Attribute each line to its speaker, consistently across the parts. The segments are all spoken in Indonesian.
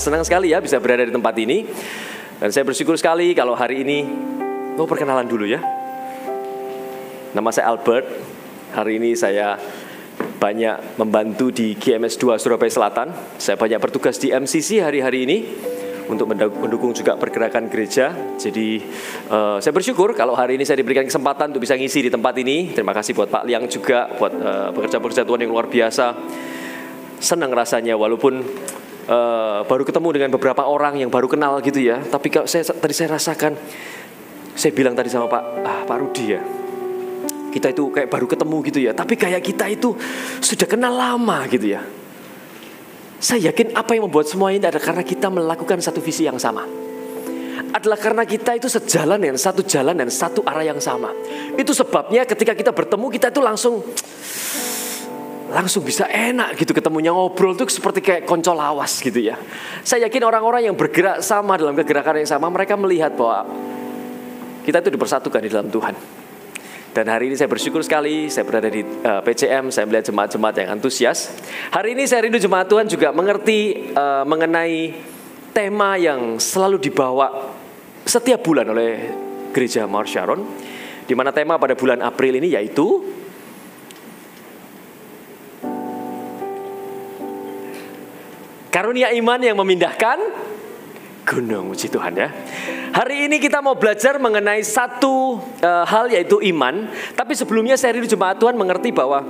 Speaker 1: senang sekali ya bisa berada di tempat ini. Dan saya bersyukur sekali kalau hari ini, perkenalan dulu ya. Nama saya Albert. Hari ini saya banyak membantu di GMS 2 Surabaya Selatan. Saya banyak bertugas di MCC hari-hari ini untuk mendukung juga pergerakan gereja. Jadi saya bersyukur kalau hari ini saya diberikan kesempatan untuk bisa ngisi di tempat ini. Terima kasih buat Pak Liang juga, buat pekerja-pekerja Tuhan yang luar biasa. Senang rasanya walaupun baru ketemu dengan beberapa orang yang baru kenal gitu ya. Tapi kalau tadi saya rasakan, saya bilang tadi sama Pak Rudi ya, kita itu kayak baru ketemu gitu ya. Tapi kayak kita itu sudah kenal lama gitu ya. Saya yakin apa yang membuat semua ini adalah karena kita melakukan satu visi yang sama. Adalah karena kita itu sejalan dan satu jalan dan satu arah yang sama. Itu sebabnya ketika kita bertemu, kita itu langsung bisa enak gitu ketemunya, ngobrol tuh seperti kayak konco lawas gitu ya. Saya yakin orang-orang yang bergerak sama dalam kegerakan yang sama, mereka melihat bahwa kita itu dipersatukan di dalam Tuhan. Dan hari ini saya bersyukur sekali, saya berada di PCM, saya melihat jemaat-jemaat yang antusias. Hari ini saya rindu jemaat Tuhan juga mengerti mengenai tema yang selalu dibawa setiap bulan oleh Gereja Mawar Sharon. Di mana tema pada bulan April ini yaitu karunia iman yang memindahkan gunung. Puji Tuhan ya. Hari ini kita mau belajar mengenai satu hal yaitu iman. Tapi sebelumnya saya rindu jemaat Tuhan mengerti bahwa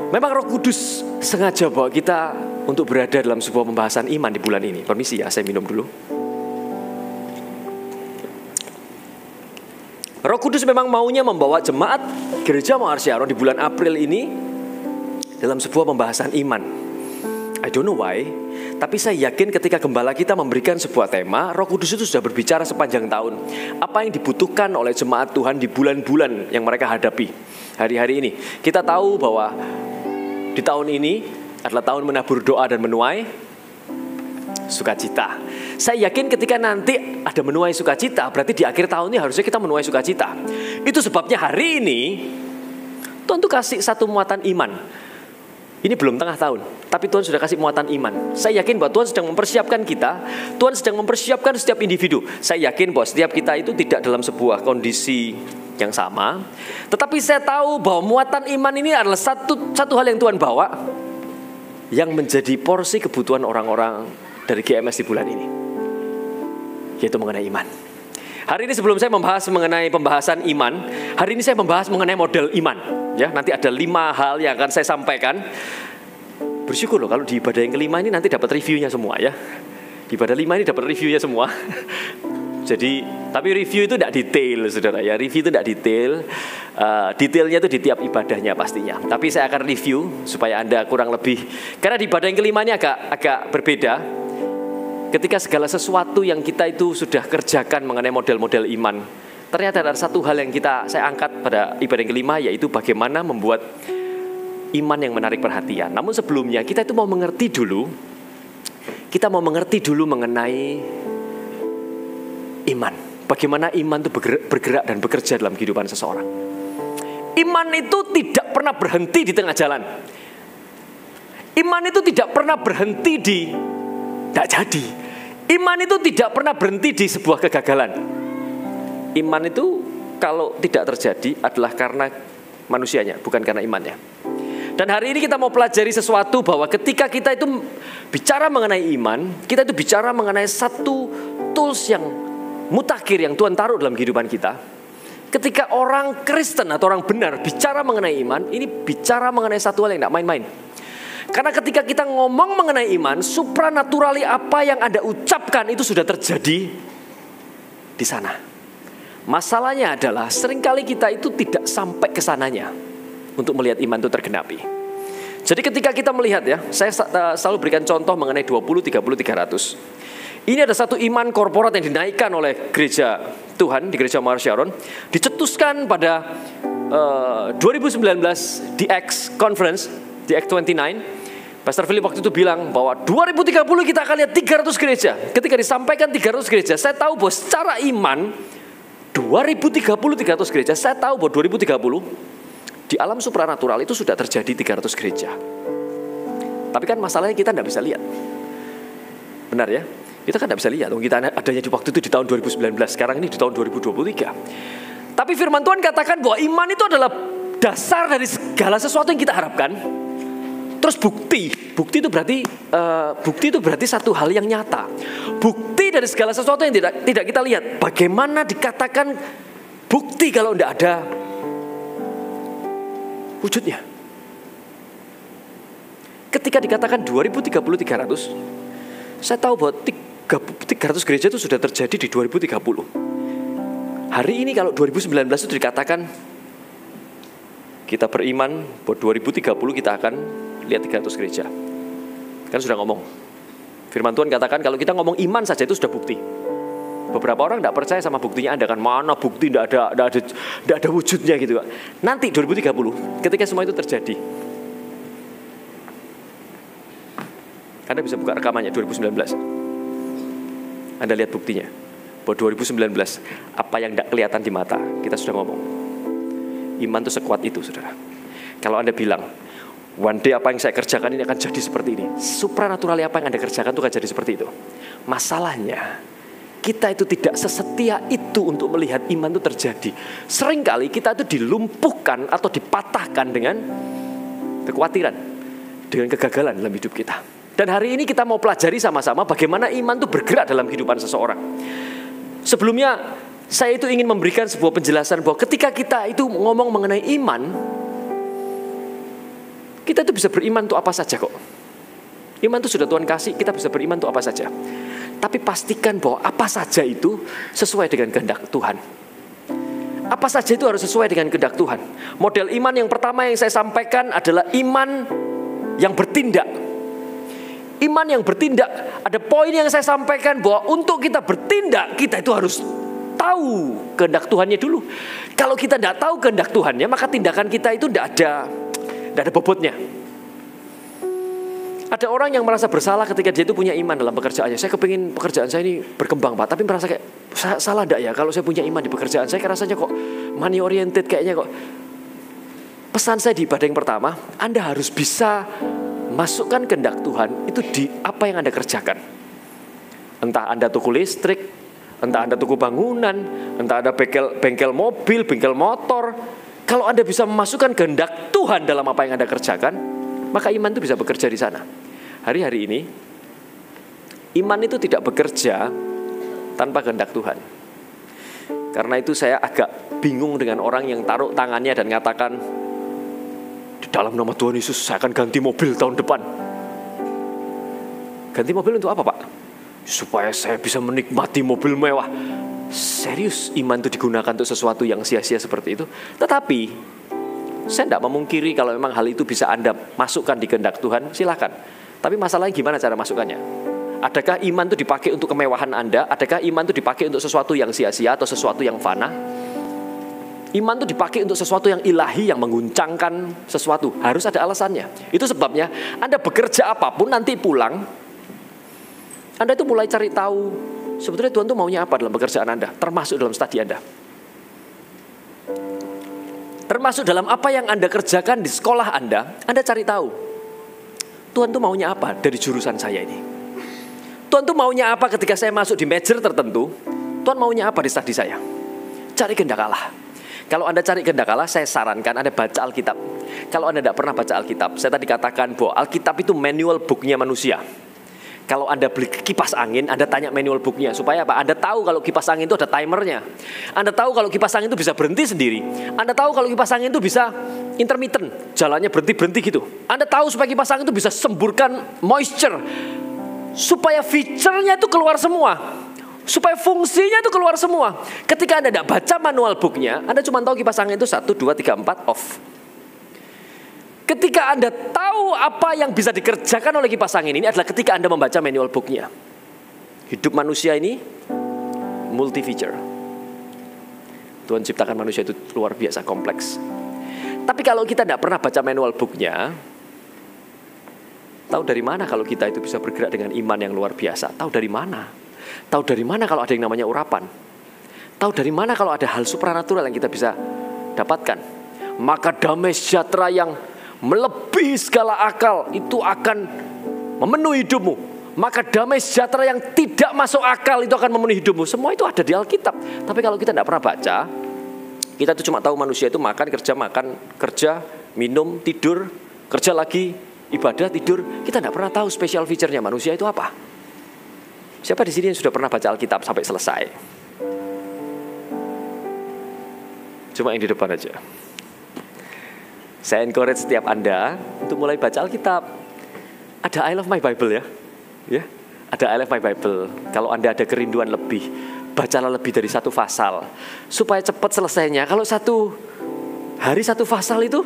Speaker 1: memang Roh Kudus sengaja bawa kita untuk berada dalam sebuah pembahasan iman di bulan ini. Permisi ya, saya minum dulu. Roh Kudus memang maunya membawa jemaat Gereja Mawar Sharon di bulan April ini dalam sebuah pembahasan iman. I don't know why, tapi saya yakin ketika gembala kita memberikan sebuah tema, Roh Kudus itu sudah berbicara sepanjang tahun. Apa yang dibutuhkan oleh jemaat Tuhan di bulan-bulan yang mereka hadapi hari-hari ini. Kita tahu bahwa di tahun ini adalah tahun menabur doa dan menuai sukacita. Saya yakin ketika nanti ada menuai sukacita, berarti di akhir tahun ini harusnya kita menuai sukacita. Itu sebabnya hari ini Tuhan tuh kasih satu muatan iman. Ini belum tengah tahun, tapi Tuhan sudah kasih muatan iman. Saya yakin bahwa Tuhan sedang mempersiapkan kita. Tuhan sedang mempersiapkan setiap individu. Saya yakin bahwa setiap kita itu tidak dalam sebuah kondisi yang sama. Tetapi saya tahu bahwa muatan iman ini adalah satu hal yang Tuhan bawa, yang menjadi porsi kebutuhan orang-orang dari GMS di bulan ini, yaitu mengenai iman. Hari ini sebelum saya membahas mengenai pembahasan iman, hari ini saya membahas mengenai model iman. Ya, nanti ada 5 hal yang akan saya sampaikan. Bersyukur loh kalau di ibadah yang kelima ini nanti dapat reviewnya semua ya. Di ibadah 5 ini dapat reviewnya semua. Jadi, tapi review itu tidak detail saudara ya. Review itu tidak detail. Detailnya itu di tiap ibadahnya pastinya. Tapi saya akan review supaya Anda kurang lebih. Karena di ibadah yang kelima ini agak berbeda. Ketika segala sesuatu yang kita itu sudah kerjakan mengenai model-model iman, ternyata ada satu hal yang saya angkat pada ibadah yang kelima, yaitu bagaimana membuat iman yang menarik perhatian. Namun sebelumnya kita itu mau mengerti dulu mengenai iman. Bagaimana iman itu bergerak dan bekerja dalam kehidupan seseorang. Iman itu tidak pernah berhenti di tengah jalan. Iman itu tidak pernah berhenti di tidak jadi. Iman itu tidak pernah berhenti di sebuah kegagalan. Iman itu kalau tidak terjadi adalah karena manusianya, bukan karena imannya. Dan hari ini kita mau pelajari sesuatu bahwa ketika kita itu bicara mengenai iman, kita itu bicara mengenai satu tools yang mutakhir yang Tuhan taruh dalam kehidupan kita. Ketika orang Kristen atau orang benar bicara mengenai iman, ini bicara mengenai satu hal yang tidak main-main. Karena ketika kita ngomong mengenai iman, supranaturali apa yang Anda ucapkan itu sudah terjadi di sana. Masalahnya adalah seringkali kita itu tidak sampai ke sananya untuk melihat iman itu tergenapi. Jadi ketika kita melihat ya, saya selalu berikan contoh mengenai 20, 30, 300. Ini ada satu iman korporat yang dinaikkan oleh gereja Tuhan di Gereja Mawar Sharon. Dicetuskan pada 2019 di Acts Conference, di Acts 29. Pastor Philip waktu itu bilang bahwa 2030 kita akan lihat 300 gereja. Ketika disampaikan 300 gereja, saya tahu bahwa secara iman 2030 300 gereja. Saya tahu bahwa 2030 di alam supranatural itu sudah terjadi 300 gereja. Tapi kan masalahnya kita tidak bisa lihat. Benar ya? Kita kan tidak bisa lihat. Kita adanya di waktu itu di tahun 2019, sekarang ini di tahun 2023. Tapi firman Tuhan katakan bahwa iman itu adalah dasar dari segala sesuatu yang kita harapkan. Terus bukti itu berarti satu hal yang nyata. Bukti dari segala sesuatu yang tidak kita lihat. Bagaimana dikatakan bukti kalau tidak ada wujudnya? Ketika dikatakan 2030-300, saya tahu bahwa 300 gereja itu sudah terjadi di 2030. Hari ini kalau 2019 itu dikatakan kita beriman bahwa 2030 kita akan lihat 300 gereja. Kan sudah ngomong. Firman Tuhan katakan kalau kita ngomong iman saja itu sudah bukti. Beberapa orang tidak percaya sama buktinya Anda kan, mana bukti tidak ada wujudnya gitu. Nanti 2030 ketika semua itu terjadi, Anda bisa buka rekamannya 2019. Anda lihat buktinya bahwa 2019 apa yang tidak kelihatan di mata kita sudah ngomong. Iman itu sekuat itu, saudara. Kalau Anda bilang one day apa yang saya kerjakan ini akan jadi seperti ini, supranatural apa yang Anda kerjakan itu akan jadi seperti itu. Masalahnya kita itu tidak sesetia itu untuk melihat iman itu terjadi. Seringkali kita itu dilumpuhkan atau dipatahkan dengan kekhawatiran, dengan kegagalan dalam hidup kita. Dan hari ini kita mau pelajari sama-sama bagaimana iman itu bergerak dalam kehidupan seseorang. Sebelumnya saya itu ingin memberikan sebuah penjelasan bahwa ketika kita itu ngomong mengenai iman, kita itu bisa beriman untuk apa saja kok. Iman itu sudah Tuhan kasih, kita bisa beriman untuk apa saja. Tapi pastikan bahwa apa saja itu sesuai dengan kehendak Tuhan. Apa saja itu harus sesuai dengan kehendak Tuhan. Model iman yang pertama yang saya sampaikan adalah iman yang bertindak. Iman yang bertindak, ada poin yang saya sampaikan bahwa untuk kita bertindak, kita itu harus tahu kehendak Tuhannya dulu. Kalau kita tidak tahu kehendak Tuhannya, maka tindakan kita itu tidak ada bobotnya. Ada orang yang merasa bersalah ketika dia itu punya iman dalam pekerjaannya. Saya kepingin pekerjaan saya ini berkembang Pak, tapi merasa kayak salah tidak ya kalau saya punya iman di pekerjaan saya, rasanya kok money oriented kayaknya kok. Pesan saya di ibadah yang pertama, Anda harus bisa masukkan kehendak Tuhan itu di apa yang Anda kerjakan. Entah Anda tuku listrik, entah Anda tuku bangunan, entah Anda bengkel mobil, bengkel motor. Kalau Anda bisa memasukkan kehendak Tuhan dalam apa yang Anda kerjakan, maka iman itu bisa bekerja di sana. Hari-hari ini, iman itu tidak bekerja tanpa kehendak Tuhan. Karena itu saya agak bingung dengan orang yang taruh tangannya dan mengatakan, di dalam nama Tuhan Yesus saya akan ganti mobil tahun depan. Ganti mobil untuk apa Pak? Supaya saya bisa menikmati mobil mewah. Serius iman itu digunakan untuk sesuatu yang sia-sia seperti itu? Tetapi saya tidak memungkiri kalau memang hal itu bisa Anda masukkan di kehendak Tuhan, silakan. Tapi masalahnya gimana cara masukkannya? Adakah iman itu dipakai untuk kemewahan Anda? Adakah iman itu dipakai untuk sesuatu yang sia-sia atau sesuatu yang fana? Iman itu dipakai untuk sesuatu yang ilahi, yang mengguncangkan sesuatu. Harus ada alasannya. Itu sebabnya Anda bekerja apapun nanti pulang, Anda itu mulai cari tahu sebetulnya Tuhan itu maunya apa dalam pekerjaan Anda, termasuk dalam studi Anda. Termasuk dalam apa yang Anda kerjakan di sekolah Anda cari tahu. Tuhan itu maunya apa dari jurusan saya ini. Tuhan itu maunya apa ketika saya masuk di major tertentu. Tuhan maunya apa di studi saya. Cari kehendak Allah. Kalau Anda cari kehendak Allah, saya sarankan Anda baca Alkitab. Kalau Anda tidak pernah baca Alkitab, saya tadi katakan bahwa Alkitab itu manual booknya manusia. Kalau Anda beli kipas angin, Anda tanya manual booknya. Supaya apa? Anda tahu kalau kipas angin itu ada timernya. Anda tahu kalau kipas angin itu bisa berhenti sendiri. Anda tahu kalau kipas angin itu bisa intermittent, jalannya berhenti-berhenti gitu. Anda tahu supaya kipas angin itu bisa semburkan moisture. Supaya feature-nya itu keluar semua. Supaya fungsinya itu keluar semua. Ketika Anda tidak baca manual booknya, Anda cuma tahu kipas angin itu 1, 2, 3, 4 off. Ketika Anda tahu apa yang bisa dikerjakan oleh kipas angin ini adalah ketika Anda membaca manual booknya. Hidup manusia ini multi feature. Tuhan ciptakan manusia itu luar biasa kompleks. Tapi kalau kita tidak pernah baca manual booknya, tahu dari mana kalau kita itu bisa bergerak dengan iman yang luar biasa? Tahu dari mana? Tahu dari mana kalau ada yang namanya urapan? Tahu dari mana kalau ada hal supranatural yang kita bisa dapatkan? Maka damai sejahtera yang melebihi segala akal itu akan memenuhi hidupmu. Maka damai sejahtera yang tidak masuk akal itu akan memenuhi hidupmu. Semua itu ada di Alkitab. Tapi kalau kita tidak pernah baca, kita tuh cuma tahu manusia itu makan, kerja, minum, tidur, kerja lagi, ibadah, tidur. Kita tidak pernah tahu special feature-nya manusia itu apa. Siapa di sini yang sudah pernah baca Alkitab sampai selesai? Cuma yang di depan aja. Saya encourage setiap Anda untuk mulai baca Alkitab. Ada I Love My Bible ya, ada I Love My Bible. Kalau Anda ada kerinduan lebih, bacalah lebih dari satu pasal supaya cepat selesainya. Kalau satu hari satu pasal itu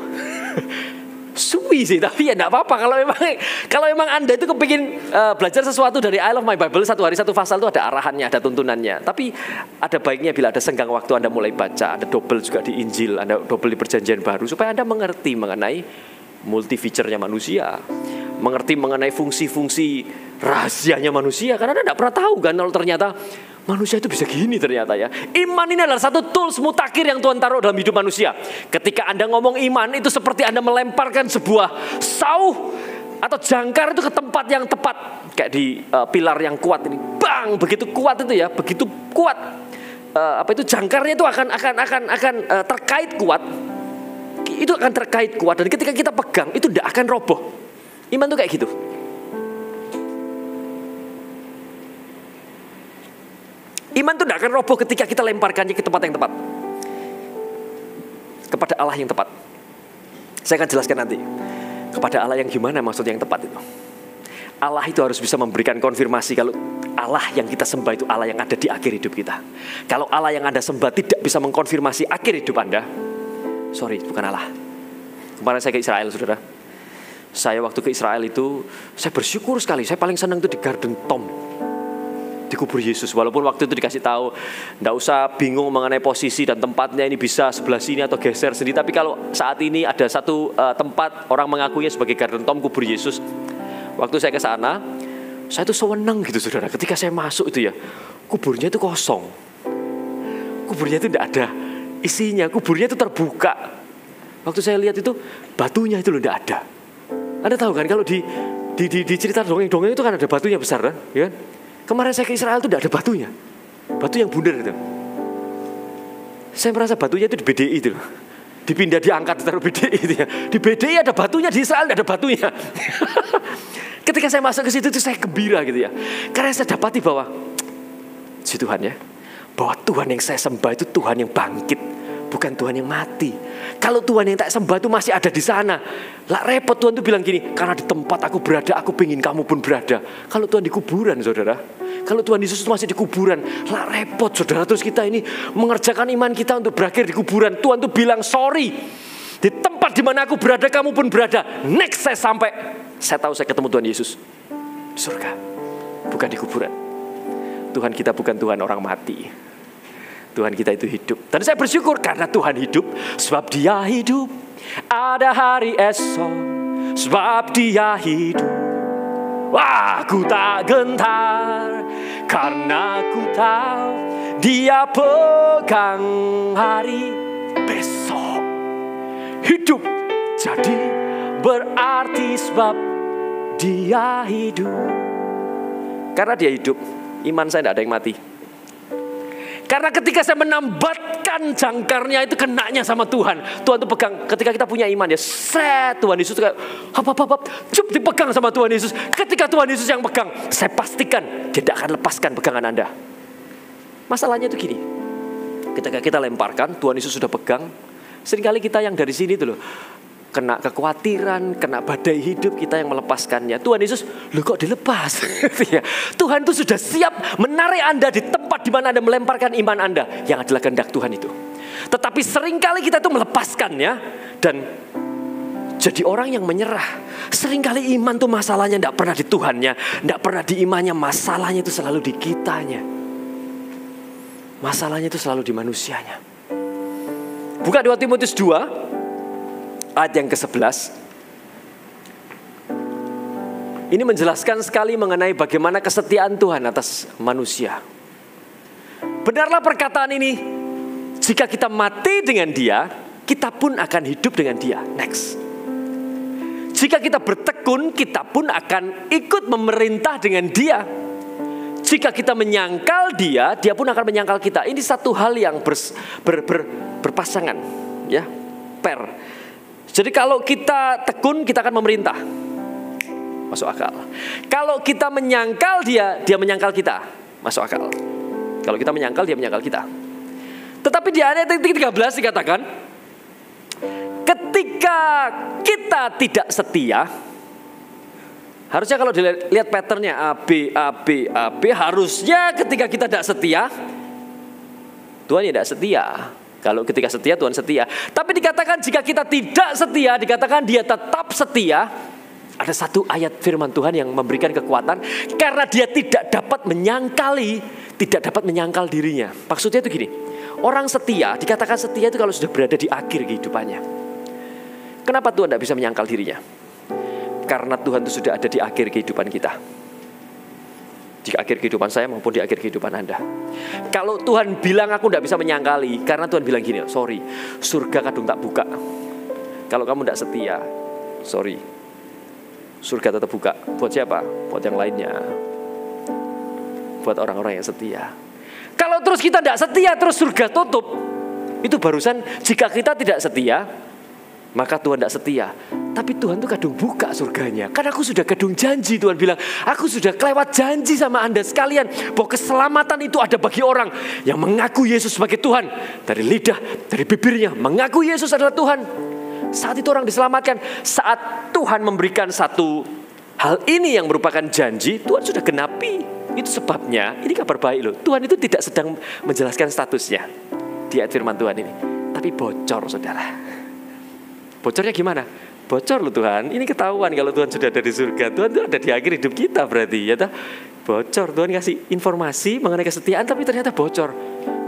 Speaker 1: suwi sih, tapi ya enggak apa-apa. Kalau memang Anda itu kepingin belajar sesuatu dari I Love My Bible, satu hari satu pasal itu ada arahannya, ada tuntunannya. Tapi ada baiknya bila ada senggang waktu Anda mulai baca, ada double juga di Injil, Anda double di Perjanjian Baru, supaya Anda mengerti mengenai multi feature-nya manusia, mengerti mengenai fungsi-fungsi rahasianya manusia. Karena Anda tidak pernah tahu kan kalau ternyata manusia itu bisa gini ternyata ya. Iman ini adalah satu tools mutakhir yang Tuhan taruh dalam hidup manusia. Ketika Anda ngomong iman, itu seperti Anda melemparkan sebuah sauh atau jangkar itu ke tempat yang tepat. Kayak di pilar yang kuat ini, bang, begitu kuat itu ya, begitu kuat. Jangkarnya itu akan terkait kuat. Itu akan terkait kuat, dan ketika kita pegang itu tidak akan roboh. Iman tuh kayak gitu. Iman tuh tidak akan roboh ketika kita lemparkannya ke tempat yang tepat, kepada Allah yang tepat. Saya akan jelaskan nanti kepada Allah yang gimana maksudnya yang tepat itu. Allah itu harus bisa memberikan konfirmasi kalau Allah yang kita sembah itu Allah yang ada di akhir hidup kita. Kalau Allah yang Anda sembah tidak bisa mengkonfirmasi akhir hidup Anda, sorry, bukan Allah. Kemarin saya ke Israel, saudara. Saya waktu ke Israel itu, saya bersyukur sekali. Saya paling senang itu di Garden Tomb, di kubur Yesus. Walaupun waktu itu dikasih tahu, nggak usah bingung mengenai posisi dan tempatnya, ini bisa sebelah sini atau geser sendiri. Tapi kalau saat ini ada satu tempat orang mengakuinya sebagai Garden Tomb, kubur Yesus. Waktu saya ke sana, saya tuh senang gitu, saudara. Ketika saya masuk itu ya, kuburnya itu kosong. Kuburnya itu tidak ada isinya, kuburnya itu terbuka. Waktu saya lihat itu, batunya itu loh tidak ada. Anda tahu kan kalau di cerita dongeng-dongeng itu kan ada batunya besar kan? Ya? Kemarin saya ke Israel itu tidak ada batunya. Batu yang bundar itu. Saya merasa batunya itu di BDI itu loh. Dipindah, diangkat, ditaruh BDI itu ya. Di BDI ada batunya, di Israel tidak ada batunya. Ketika saya masuk ke situ itu saya gembira gitu ya. Karena saya dapati bahwa si Tuhan ya, bahwa Tuhan yang saya sembah itu Tuhan yang bangkit, bukan Tuhan yang mati. Kalau Tuhan yang tak sembah itu masih ada di sana, lah repot. Tuhan tuh bilang gini, karena di tempat aku berada, aku pengen kamu pun berada. Kalau Tuhan di kuburan, saudara, kalau Tuhan Yesus masih di kuburan, lah repot, saudara. Terus kita ini mengerjakan iman kita untuk berakhir di kuburan. Tuhan tuh bilang, sorry, di tempat di mana aku berada, kamu pun berada. Next saya sampai, saya tahu saya ketemu Tuhan Yesus di surga, bukan di kuburan. Tuhan kita bukan Tuhan orang mati. Tuhan kita itu hidup. Dan saya bersyukur karena Tuhan hidup, sebab Dia hidup. Ada hari esok, sebab Dia hidup. Wah, aku tak gentar, karena aku tahu Dia pegang hari besok. Hidup jadi berarti sebab Dia hidup. Karena Dia hidup, iman saya tidak ada yang mati. Karena ketika saya menambatkan jangkarnya itu kenanya sama Tuhan. Tuhan itu pegang. Ketika kita punya iman ya, Tuhan Yesus kayak dipegang sama Tuhan Yesus. Ketika Tuhan Yesus yang pegang, saya pastikan Dia tidak akan lepaskan pegangan Anda. Masalahnya itu gini, ketika kita lemparkan, Tuhan Yesus sudah pegang. Seringkali kita yang dari sini itu loh, kena kekhawatiran, kena badai hidup, kita yang melepaskannya. Tuhan Yesus, loh kok dilepas? Tuhan itu sudah siap menarik Anda di tempat di mana Anda melemparkan iman Anda, yang adalah kehendak Tuhan itu. Tetapi seringkali kita itu melepaskannya dan jadi orang yang menyerah. Seringkali iman tuh masalahnya tidak pernah di Tuhannya, tidak pernah di imannya, masalahnya itu selalu di kitanya. Masalahnya itu selalu di manusianya. Buka 2 Timotius 2 ayat yang ke-11. Ini menjelaskan sekali mengenai bagaimana kesetiaan Tuhan atas manusia. Benarlah perkataan ini, jika kita mati dengan Dia, kita pun akan hidup dengan Dia. Next. Jika kita bertekun, kita pun akan ikut memerintah dengan dia. Jika kita menyangkal dia, dia pun akan menyangkal kita. Ini satu hal yang berpasangan, ya, pair. Jadi kalau kita tekun, kita akan memerintah. Masuk akal. Kalau kita menyangkal dia, dia menyangkal kita. Masuk akal. Kalau kita menyangkal, dia menyangkal kita. Tetapi di ayat 13 dikatakan, ketika kita tidak setia, harusnya kalau dilihat patternnya A, B, harusnya ketika kita tidak setia, Tuhan tidak setia. Kalau ketika setia, Tuhan setia. Tapi dikatakan jika kita tidak setia, dikatakan dia tetap setia. Ada satu ayat firman Tuhan yang memberikan kekuatan, karena dia tidak dapat menyangkal dirinya. Maksudnya itu gini, orang setia, dikatakan setia itu kalau sudah berada di akhir kehidupannya. Kenapa Tuhan tidak bisa menyangkal dirinya? Karena Tuhan itu sudah ada di akhir kehidupan kita. Di akhir kehidupan saya maupun di akhir kehidupan Anda. Kalau Tuhan bilang aku tidak bisa menyangkali, karena Tuhan bilang gini, sorry, surga kadung tak buka. Kalau kamu tidak setia, sorry, surga tetap buka. Buat siapa? Buat yang lainnya. Buat orang-orang yang setia. Kalau terus kita tidak setia, terus surga tutup. Itu barusan jika kita tidak setia, maka Tuhan tidak setia. Tapi Tuhan tuh kadung buka surganya. Karena aku sudah kadung janji, Tuhan bilang, aku sudah kelewat janji sama Anda sekalian, bahwa keselamatan itu ada bagi orang yang mengaku Yesus sebagai Tuhan. Dari lidah, dari bibirnya, mengaku Yesus adalah Tuhan. Saat itu orang diselamatkan. Saat Tuhan memberikan satu hal ini yang merupakan janji, Tuhan sudah genapi. Itu sebabnya, ini kabar baik loh, Tuhan itu tidak sedang menjelaskan statusnya di ayat firman Tuhan ini, tapi bocor, saudara. Bocornya gimana? Bocor loh Tuhan, ini ketahuan kalau Tuhan sudah ada di surga. Tuhan itu ada di akhir hidup kita berarti, ya toh? Bocor, Tuhan kasih informasi mengenai kesetiaan, tapi ternyata bocor.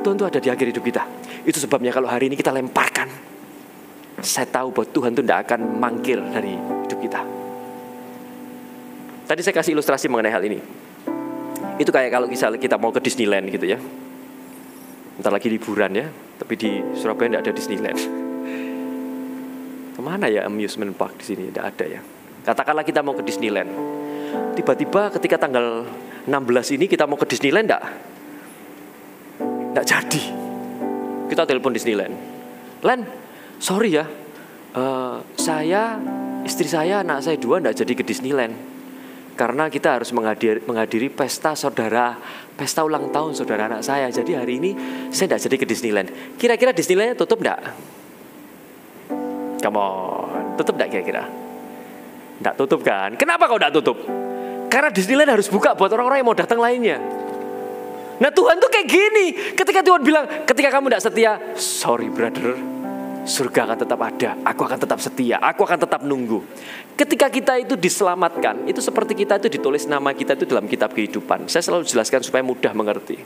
Speaker 1: Tuhan itu ada di akhir hidup kita. Itu sebabnya kalau hari ini kita lemparkan, saya tahu bahwa Tuhan itu tidak akan mangkir dari hidup kita. Tadi saya kasih ilustrasi mengenai hal ini. Itu kayak kalau misalnya kita mau ke Disneyland gitu ya. Bentar lagi liburan ya, tapi di Surabaya tidak ada Disneyland. Kemana ya amusement park di sini? Tidak ada ya. Katakanlah kita mau ke Disneyland. Tiba-tiba ketika tanggal 16 ini kita mau ke Disneyland, tidak jadi. Kita telepon Disneyland. Len, sorry ya, istri saya, anak saya 2 tidak jadi ke Disneyland. Karena kita harus menghadiri pesta ulang tahun saudara anak saya. Jadi hari ini saya tidak jadi ke Disneyland. Kira-kira Disneylandnya tutup tidak? Come on, tutup tidak kira-kira? Tidak tutup kan? Kenapa kau tidak tutup? Karena Disneyland harus buka buat orang-orang yang mau datang lainnya. Nah Tuhan tuh kayak gini. Ketika Tuhan bilang, ketika kamu tidak setia, sorry brother, surga akan tetap ada. Aku akan tetap setia. Aku akan tetap nunggu. Ketika kita itu diselamatkan, itu seperti kita itu ditulis nama kita itu dalam kitab kehidupan. Saya selalu jelaskan supaya mudah mengerti.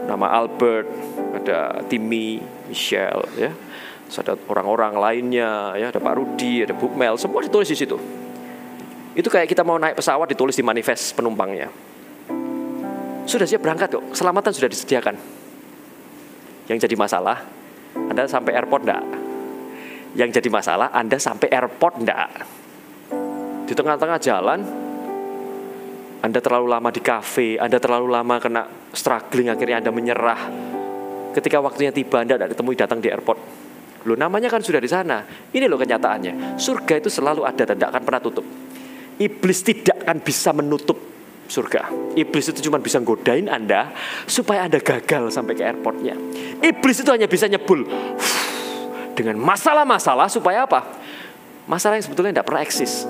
Speaker 1: Nama Albert, ada Timmy, Michelle, ya. Ada orang-orang lainnya, ya. Ada Pak Rudi, ada Bu Mel, semua ditulis di situ. Itu kayak kita mau naik pesawat ditulis di manifest penumpangnya. Sudah siap berangkat kok, keselamatan sudah disediakan. Yang jadi masalah, Anda sampai airport enggak? Yang jadi masalah, Anda sampai airport enggak? Di tengah-tengah jalan, Anda terlalu lama di kafe, Anda terlalu lama kena struggling, akhirnya Anda menyerah. Ketika waktunya tiba, Anda tidak datang di airport. Loh, namanya kan sudah di sana. Ini loh kenyataannya. Surga itu selalu ada dan tidak akan pernah tutup. Iblis tidak akan bisa menutup surga. Iblis itu cuma bisa godain Anda supaya Anda gagal sampai ke airportnya. Iblis itu hanya bisa nyebul dengan masalah-masalah supaya apa? Masalah yang sebetulnya tidak pernah eksis.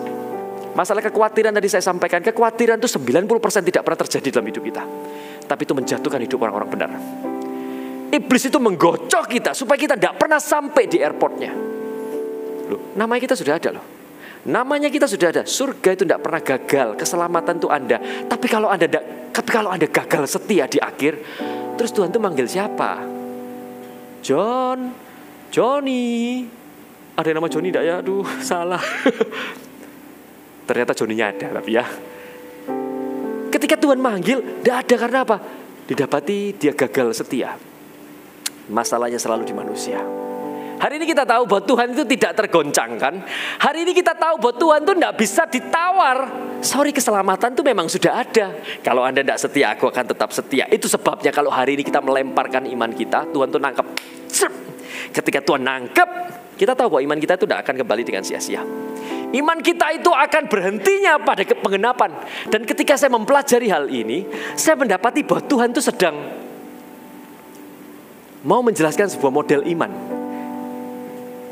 Speaker 1: Masalah kekhawatiran tadi saya sampaikan, kekhawatiran itu 90% tidak pernah terjadi dalam hidup kita. Tapi itu menjatuhkan hidup orang-orang benar. Iblis itu menggocok kita supaya kita tidak pernah sampai di airportnya. Loh, namanya kita sudah ada loh. Namanya kita sudah ada. Surga itu tidak pernah gagal. Keselamatan itu Anda. Tapi kalau Anda gagal setia di akhir, terus Tuhan itu manggil siapa? Johnny. Ada yang nama Johnny tidak ya? Aduh, salah. Ternyata Johnny-nya ada, tapi ya. Ketika Tuhan manggil, tidak ada karena apa? Didapati dia gagal setia. Masalahnya selalu di manusia. Hari ini kita tahu bahwa Tuhan itu tidak tergoncangkan. Hari ini kita tahu bahwa Tuhan itu tidak bisa ditawar. Sorry, keselamatan itu memang sudah ada. Kalau Anda tidak setia, aku akan tetap setia. Itu sebabnya kalau hari ini kita melemparkan iman kita, Tuhan tuh nangkep. Ketika Tuhan nangkep, kita tahu bahwa iman kita itu tidak akan kembali dengan sia-sia. Iman kita itu akan berhentinya pada penggenapan. Dan ketika saya mempelajari hal ini, saya mendapati bahwa Tuhan itu sedang mau menjelaskan sebuah model iman.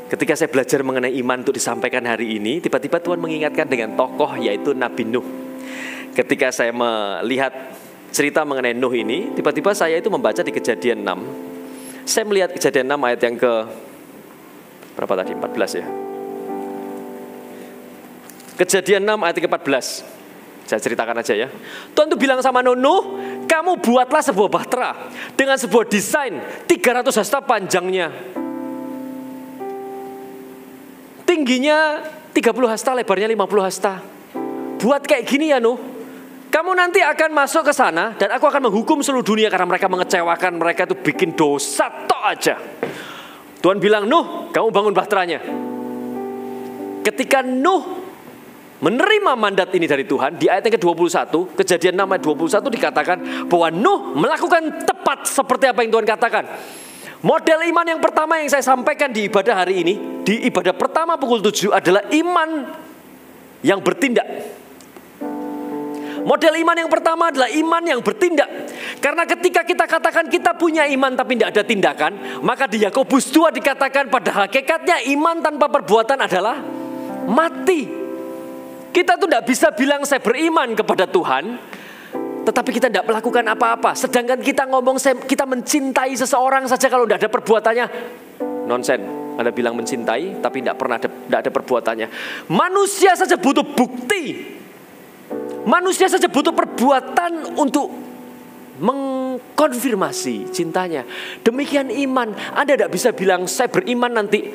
Speaker 1: Ketika saya belajar mengenai iman untuk disampaikan hari ini, tiba-tiba Tuhan mengingatkan dengan tokoh yaitu Nabi Nuh. Ketika saya melihat cerita mengenai Nuh ini, tiba-tiba saya itu membaca di Kejadian 6. Saya melihat Kejadian 6 ayat yang ke berapa tadi? 14 ya. Kejadian 6 ayat ke-14. Saya ceritakan aja ya. Tuhan tuh bilang sama Nuh, kamu buatlah sebuah bahtera dengan sebuah desain 300 hasta panjangnya, tingginya 30 hasta, lebarnya 50 hasta. Buat kayak gini ya Nuh. Kamu nanti akan masuk ke sana dan aku akan menghukum seluruh dunia karena mereka mengecewakan, mereka itu bikin dosa tok aja. Tuhan bilang, Nuh, kamu bangun bahteranya. Ketika Nuh menerima mandat ini dari Tuhan, di ayat yang ke-21, Kejadian 6 ayat 21 dikatakan bahwa Nuh melakukan tepat seperti apa yang Tuhan katakan. Model iman yang pertama yang saya sampaikan di ibadah hari ini, di ibadah pertama pukul 7 adalah iman yang bertindak. Model iman yang pertama adalah iman yang bertindak. Karena ketika kita katakan kita punya iman tapi tidak ada tindakan, maka di Yakobus 2 dikatakan pada hakikatnya iman tanpa perbuatan adalah mati. Kita tuh tidak bisa bilang saya beriman kepada Tuhan, tetapi kita tidak melakukan apa-apa. Sedangkan kita ngomong kita mencintai seseorang saja kalau tidak ada perbuatannya, nonsen. Anda bilang mencintai tapi tidak pernah tidak ada perbuatannya. Manusia saja butuh bukti. Manusia saja butuh perbuatan untuk mengkonfirmasi cintanya. Demikian iman. Anda tidak bisa bilang saya beriman nanti.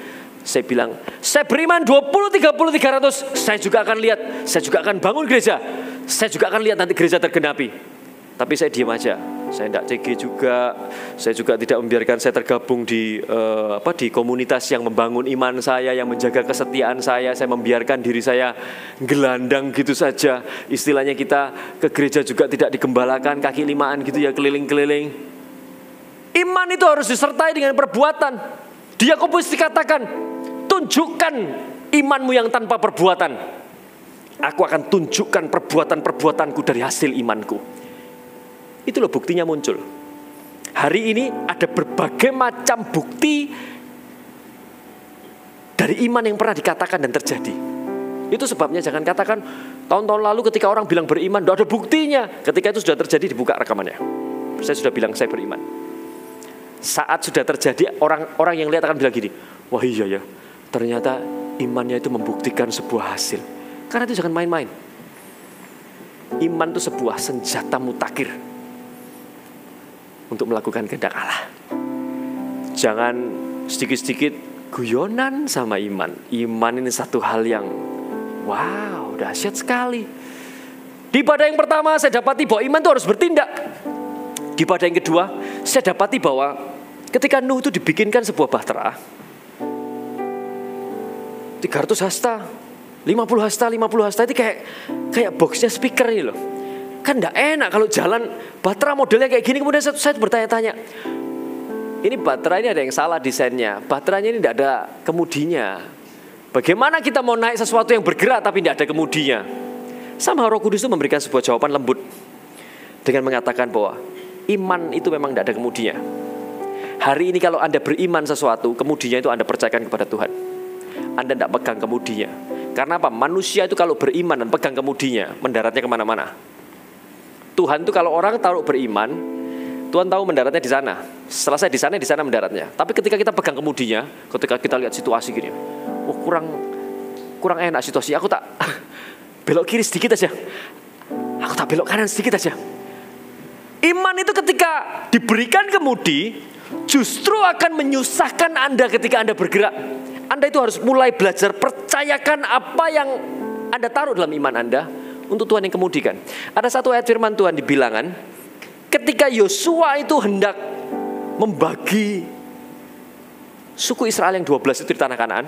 Speaker 1: Saya bilang, saya beriman 20, 30, 300. Saya juga akan lihat, saya juga akan bangun gereja. Saya juga akan lihat nanti gereja tergenapi. Tapi saya diam aja. Saya tidak CG juga. Saya juga tidak membiarkan saya tergabung di komunitas yang membangun iman saya, yang menjaga kesetiaan saya. Saya membiarkan diri saya gelandang gitu saja. Istilahnya kita ke gereja juga tidak digembalakan, kaki limaan gitu ya, keliling-keliling. Iman itu harus disertai dengan perbuatan. Di Yakobus dikatakan, tunjukkan imanmu yang tanpa perbuatan. Aku akan tunjukkan perbuatan-perbuatanku dari hasil imanku. Itu loh buktinya muncul. Hari ini ada berbagai macam bukti dari iman yang pernah dikatakan dan terjadi. Itu sebabnya jangan katakan tahun-tahun lalu ketika orang bilang beriman, tidak ada buktinya. Ketika itu sudah terjadi, dibuka rekamannya. Saya sudah bilang saya beriman. Saat sudah terjadi, orang yang lihat akan bilang gini, wah iya ya, ternyata imannya itu membuktikan sebuah hasil. Karena itu jangan main-main. Iman itu sebuah senjata mutakhir untuk melakukan kehendak Allah. Jangan sedikit-sedikit guyonan sama iman. Iman ini satu hal yang wow, dahsyat sekali. Di ibadah yang pertama saya dapati bahwa iman itu harus bertindak. Di ibadah yang kedua saya dapati bahwa ketika Nuh itu dibikinkan sebuah bahtera 300 hasta, 50 hasta itu kayak boxnya speaker ini loh. Kan enggak enak kalau jalan bahtera modelnya kayak gini. Kemudian saya bertanya-tanya, ini bahtera ini ada yang salah desainnya. Bahteranya ini tidak ada kemudinya. Bagaimana kita mau naik sesuatu yang bergerak tapi tidak ada kemudinya? Sama Roh Kudus itu memberikan sebuah jawaban lembut dengan mengatakan bahwa iman itu memang tidak ada kemudinya. Hari ini kalau Anda beriman sesuatu, kemudinya itu Anda percayakan kepada Tuhan. Anda tidak pegang kemudinya. Karena apa? Manusia itu kalau beriman dan pegang kemudinya, mendaratnya kemana-mana. Tuhan itu kalau orang taruh beriman, Tuhan tahu mendaratnya di sana. Selesai di sana mendaratnya. Tapi ketika kita pegang kemudinya, ketika kita lihat situasi gini, oh kurang enak situasi. Aku tak belok kiri sedikit aja. Aku tak belok kanan sedikit aja. Iman itu ketika diberikan kemudi, justru akan menyusahkan Anda ketika Anda bergerak. Anda itu harus mulai belajar percayakan apa yang Anda taruh dalam iman Anda untuk Tuhan yang kemudikan. Ada satu ayat firman Tuhan di Bilangan, ketika Yosua itu hendak membagi suku Israel yang 12 itu di tanah Kanaan.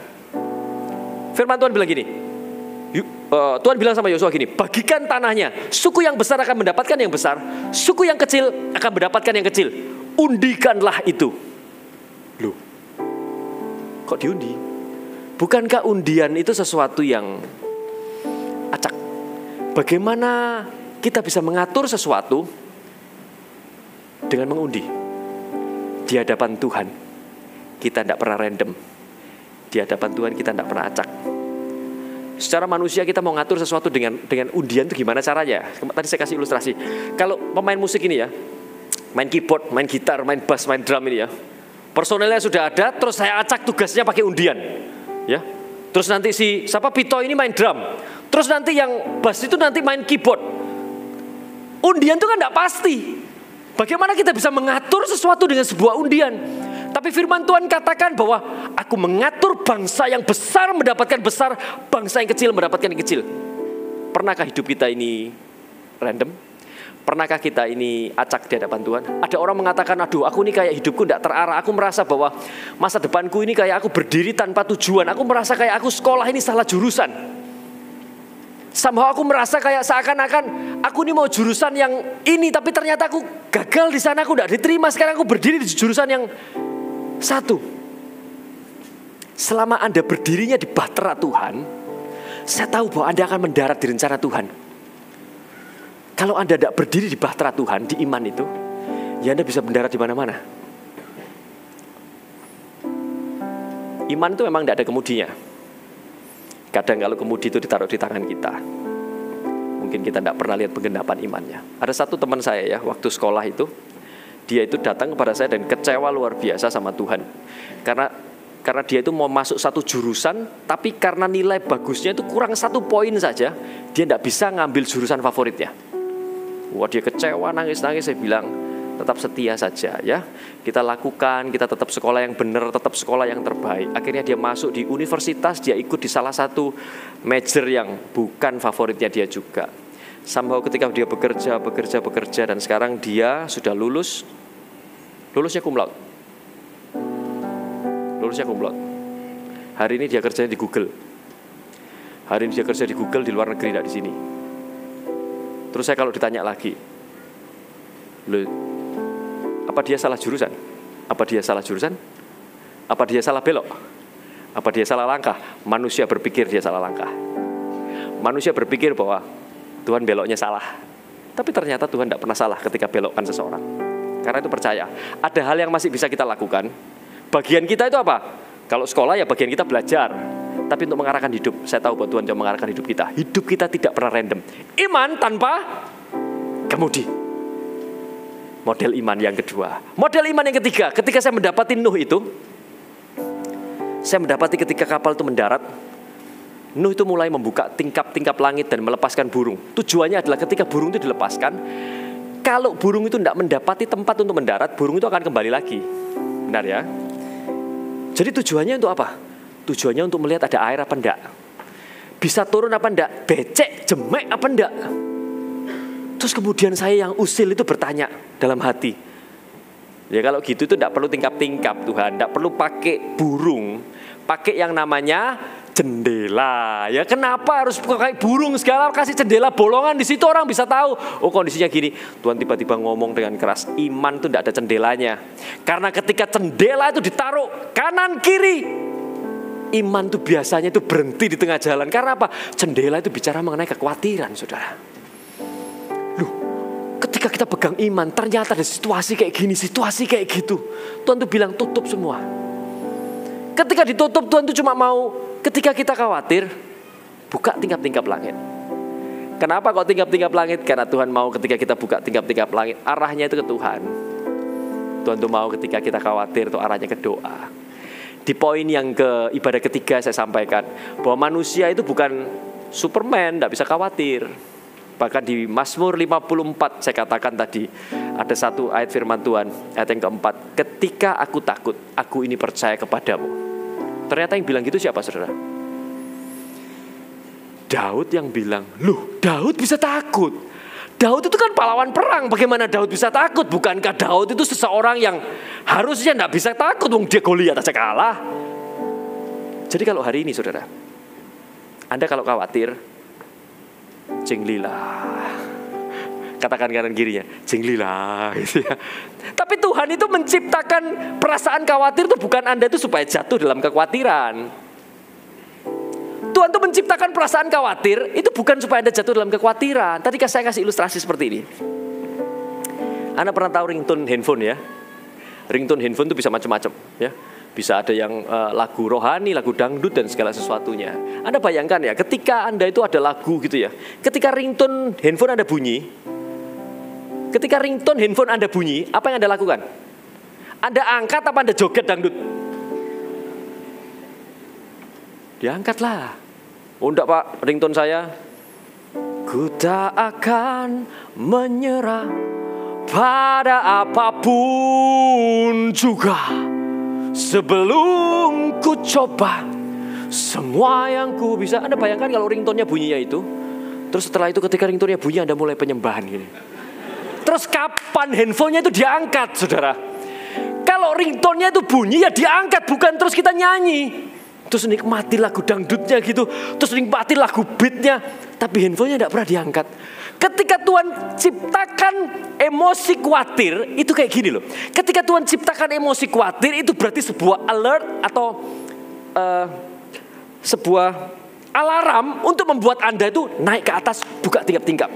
Speaker 1: Firman Tuhan bilang gini, Tuhan bilang sama Yosua gini, bagikan tanahnya, suku yang besar akan mendapatkan yang besar, suku yang kecil akan mendapatkan yang kecil. Undikanlah itu. Loh, kok diundi? Bukankah undian itu sesuatu yang acak? Bagaimana kita bisa mengatur sesuatu dengan mengundi? Di hadapan Tuhan kita tidak pernah random. Di hadapan Tuhan kita tidak pernah acak. Secara manusia kita mau ngatur sesuatu dengan undian itu gimana caranya? Tadi saya kasih ilustrasi. Kalau pemain musik ini ya, main keyboard, main gitar, main bass, main drum ini ya, personelnya sudah ada, terus saya acak tugasnya pakai undian, ya. Terus nanti si Pito ini main drum, terus nanti yang bass itu nanti main keyboard. Undian itu kan tidak pasti. Bagaimana kita bisa mengatur sesuatu dengan sebuah undian? Tapi firman Tuhan katakan bahwa aku mengatur bangsa yang besar mendapatkan besar, bangsa yang kecil mendapatkan yang kecil. Pernahkah hidup kita ini random? Pernahkah kita ini acak di hadapan Tuhan? Ada orang mengatakan, aduh aku ini kayak hidupku tidak terarah. Aku merasa bahwa masa depanku ini kayak aku berdiri tanpa tujuan. Aku merasa kayak aku sekolah ini salah jurusan. Somehow aku merasa kayak seakan-akan aku ini mau jurusan yang ini, tapi ternyata aku gagal di sana, aku tidak diterima. Sekarang aku berdiri di jurusan yang satu. Selama Anda berdirinya di bahtera Tuhan, saya tahu bahwa Anda akan mendarat di rencana Tuhan. Kalau Anda tidak berdiri di bahtera Tuhan, di iman itu, ya Anda bisa mendarat di mana-mana. Iman itu memang tidak ada kemudinya. Kadang kalau kemudi itu ditaruh di tangan kita, mungkin kita tidak pernah lihat penggenapan imannya. Ada satu teman saya ya, waktu sekolah itu, dia itu datang kepada saya dan kecewa luar biasa sama Tuhan. Karena dia itu mau masuk satu jurusan, tapi karena nilai bagusnya itu kurang 1 poin saja, dia tidak bisa ngambil jurusan favoritnya. Wah, dia kecewa, nangis-nangis. Saya bilang, tetap setia saja ya. Kita lakukan, kita tetap sekolah yang benar, tetap sekolah yang terbaik. Akhirnya dia masuk di universitas, dia ikut di salah satu major yang bukan favoritnya dia juga. Somehow ketika dia bekerja, dan sekarang dia sudah lulusnya cum laude. Hari ini dia kerjanya di Google. Hari ini dia kerja di Google di luar negeri, tidak di sini. Terus saya kalau ditanya lagi, loh, apa dia salah jurusan? Apa dia salah jurusan? Apa dia salah belok? Apa dia salah langkah? Manusia berpikir dia salah langkah. Manusia berpikir bahwa Tuhan beloknya salah. Tapi ternyata Tuhan tidak pernah salah ketika belokkan seseorang. Karena itu percaya, ada hal yang masih bisa kita lakukan. Bagian kita itu apa? Kalau sekolah ya bagian kita belajar. Tapi untuk mengarahkan hidup, saya tahu bahwa Tuhan yang mengarahkan hidup kita. Hidup kita tidak pernah random. Iman tanpa kemudi. Model iman yang kedua. Model iman yang ketiga, ketika saya mendapati Nuh itu, saya mendapati ketika kapal itu mendarat, Nuh itu mulai membuka tingkap-tingkap langit dan melepaskan burung. Tujuannya adalah ketika burung itu dilepaskan, kalau burung itu tidak mendapati tempat untuk mendarat, burung itu akan kembali lagi. Benar ya? Jadi tujuannya untuk apa? Tujuannya untuk melihat ada air apa enggak, bisa turun apa enggak, becek, jemek apa enggak. Terus kemudian saya yang usil itu bertanya dalam hati, ya kalau gitu itu enggak perlu tingkap-tingkap Tuhan, enggak perlu pakai burung, pakai yang namanya jendela. Ya kenapa harus pakai burung segala, kasih jendela bolongan di situ orang bisa tahu. Oh kondisinya gini. Tuhan tiba-tiba ngomong dengan keras, iman itu enggak ada jendelanya. Karena ketika jendela itu ditaruh kanan kiri, iman itu biasanya itu berhenti di tengah jalan. Karena apa? Jendela itu bicara mengenai kekhawatiran, saudara. Loh, ketika kita pegang iman, ternyata ada situasi kayak gini, situasi kayak gitu. Tuhan tuh bilang tutup semua. Ketika ditutup, Tuhan tuh cuma mau, ketika kita khawatir, buka tingkap-tingkap langit. Kenapa kok tingkap-tingkap langit? Karena Tuhan mau ketika kita buka tingkap-tingkap langit, arahnya itu ke Tuhan. Tuhan tuh mau ketika kita khawatir, tuh arahnya ke doa. Di poin yang ke ibadah ketiga saya sampaikan bahwa manusia itu bukan Superman, tidak bisa khawatir. Bahkan di Mazmur 54 saya katakan tadi, ada satu ayat firman Tuhan, ayat yang keempat, ketika aku takut, aku ini percaya kepadamu. Ternyata yang bilang gitu siapa, saudara? Daud yang bilang, loh Daud bisa takut. Daud itu kan pahlawan perang. Bagaimana Daud bisa takut? Bukankah Daud itu seseorang yang harusnya tidak bisa takut? Wong dia Goliat aja kalah. Jadi kalau hari ini saudara, Anda kalau khawatir, jenglilah. Katakan kanan kirinya, jenglilah gitu ya. Tapi Tuhan itu menciptakan perasaan khawatir itu bukan Anda itu supaya jatuh dalam kekhawatiran. Tuhan itu menciptakan perasaan khawatir itu bukan supaya Anda jatuh dalam kekhawatiran. Tadi saya kasih ilustrasi seperti ini. Anda pernah tahu ringtone handphone ya? Ringtone handphone itu bisa macam-macam ya. Bisa ada yang lagu rohani, lagu dangdut dan segala sesuatunya. Anda bayangkan ya, ketika Anda itu ada lagu gitu ya. Ketika ringtone handphone Anda bunyi, apa yang Anda lakukan? Anda angkat apa Anda joget dangdut? Diangkatlah. Oh enggak Pak, ringtone saya, ku tak akan menyerah pada apapun juga, sebelum ku coba semua yang ku bisa. Anda bayangkan kalau ringtone-nya bunyinya itu, terus setelah itu ketika ringtone-nya bunyi Anda mulai penyembahan gini. Terus kapan handphonenya itu diangkat saudara? Kalau ringtone-nya itu bunyi ya diangkat, bukan terus kita nyanyi. Terus nikmati lagu dangdutnya gitu, terus nikmati lagu beatnya, tapi handphonenya tidak pernah diangkat. Ketika Tuhan ciptakan emosi khawatir, itu kayak gini loh. Ketika Tuhan ciptakan emosi khawatir, itu berarti sebuah alert atau sebuah alarm untuk membuat Anda itu naik ke atas, buka tingkap-tingkap.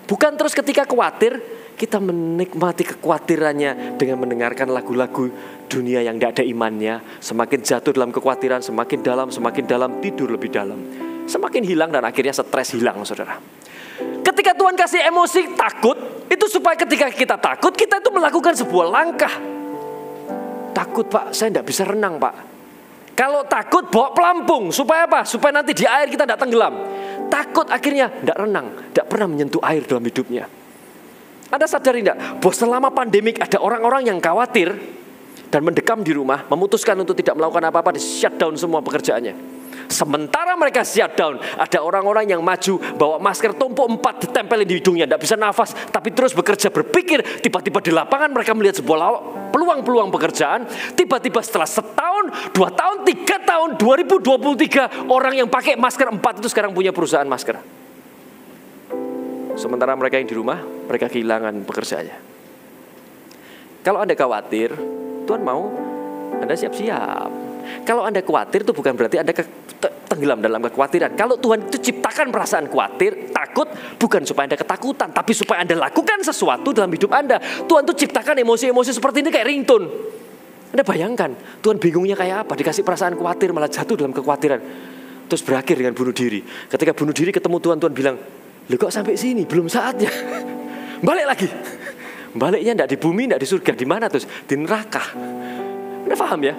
Speaker 1: Bukan terus ketika khawatir, kita menikmati kekhawatirannya dengan mendengarkan lagu-lagu dunia yang tidak ada imannya. Semakin jatuh dalam kekhawatiran, semakin dalam, tidur lebih dalam. Semakin hilang dan akhirnya stres hilang saudara. Ketika Tuhan kasih emosi takut, itu supaya ketika kita takut, kita itu melakukan sebuah langkah. Takut Pak, saya tidak bisa renang Pak. Kalau takut bawa pelampung, supaya apa? Supaya nanti di air kita tidak tenggelam. Takut akhirnya tidak renang, tidak pernah menyentuh air dalam hidupnya. Anda sadar tidak bahwa selama pandemik ada orang-orang yang khawatir dan mendekam di rumah, memutuskan untuk tidak melakukan apa-apa, di shutdown semua pekerjaannya. Sementara mereka shutdown, ada orang-orang yang maju bawa masker tumpuk 4 ditempelin di hidungnya, tidak bisa nafas, tapi terus bekerja, berpikir. Tiba-tiba di lapangan mereka melihat sebuah peluang-peluang pekerjaan. Tiba-tiba setelah setahun, 2 tahun, 3 tahun, 2023 orang yang pakai masker 4 itu sekarang punya perusahaan masker. Sementara mereka yang di rumah, mereka kehilangan pekerjaannya. Kalau Anda khawatir, Tuhan mau Anda siap-siap. Kalau Anda khawatir itu bukan berarti Anda tenggelam dalam kekhawatiran. Kalau Tuhan itu ciptakan perasaan khawatir, takut, bukan supaya Anda ketakutan, tapi supaya Anda lakukan sesuatu dalam hidup Anda. Tuhan itu ciptakan emosi-emosi seperti ini kayak ringtone. Anda bayangkan, Tuhan bingungnya kayak apa? Dikasih perasaan khawatir malah jatuh dalam kekhawatiran. Terus berakhir dengan bunuh diri. Ketika bunuh diri ketemu Tuhan, Tuhan bilang, "Loh kok sampai sini? Belum saatnya." Balik lagi. Baliknya tidak di bumi, tidak di surga. Di mana terus? Di neraka. Anda paham ya?